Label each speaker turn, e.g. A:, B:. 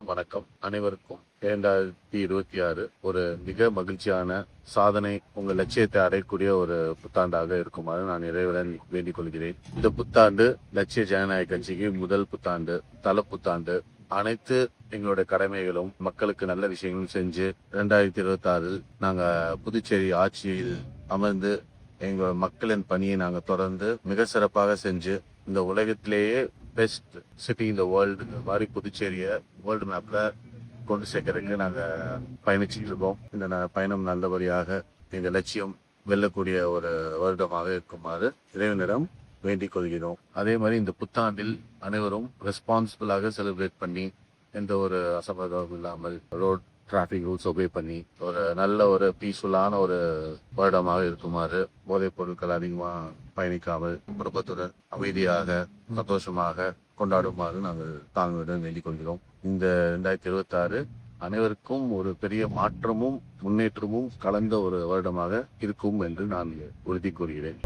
A: வணக்கம் அனைவருக்கும். 2026 ஒரு மிக மகிழ்ச்சியான சாதனை, உங்கள் லட்சியத்தை அடையக்கூடிய ஒரு புத்தாண்டாக இருக்குமாறு நான் இறைவன் வேண்டிக் கொள்கிறேன். இந்த புத்தாண்டு லட்சிய ஜனநாயக கட்சிக்கு முதல் புத்தாண்டு, தல புத்தாண்டு. அனைத்து எங்களுடைய கடமைகளும் மக்களுக்கு நல்ல விஷயங்களும் செஞ்சு 2026 நாங்க புதுச்சேரி ஆட்சியில் அமர்ந்து எங்க மக்களின் பணியை நாங்க தொடர்ந்து மிக சிறப்பாக செஞ்சு இந்த உலகத்திலேயே பெஸ்ட் சிட்டி இந்த வேர்ல்டு மாதிரி புதுச்சேரியை வேர்ல்டு மேப்ல கொண்டு சேர்க்கறதுக்கு நாங்க பயணிச்சுட்டு இருக்கோம். இந்த பயணம் நல்லபடியாக எங்க லட்சியம் வெல்லக்கூடிய ஒரு வருடமாக இருக்குமாறு இறைவனிடம் வேண்டிக் கொள்கிறோம். அதே மாதிரி இந்த புத்தாண்டில் அனைவரும் ரெஸ்பான்சிபிளாக செலிப்ரேட் பண்ணி எந்த ஒரு அசம்பாவிதமும் இல்லாமல் ரோட் டிராஃபிக் ரூல்ஸ் ஒபே பண்ணி ஒரு நல்ல ஒரு பீஸ்ஃபுல்லான ஒரு வருடமாக இருக்குமாறு, போதைப் பொருட்கள் அதிகமாக பயணிக்காமல் குடும்பத்துடன் அமைதியாக சந்தோஷமாக கொண்டாடுமாறு நாங்கள் தாங்களுடன் வேண்டிக் கொள்கிறோம். இந்த 2026 அனைவருக்கும் ஒரு பெரிய மாற்றமும் முன்னேற்றமும் கலந்த ஒரு வருடமாக இருக்கும் என்று நான் உறுதி கூறுகிறேன்.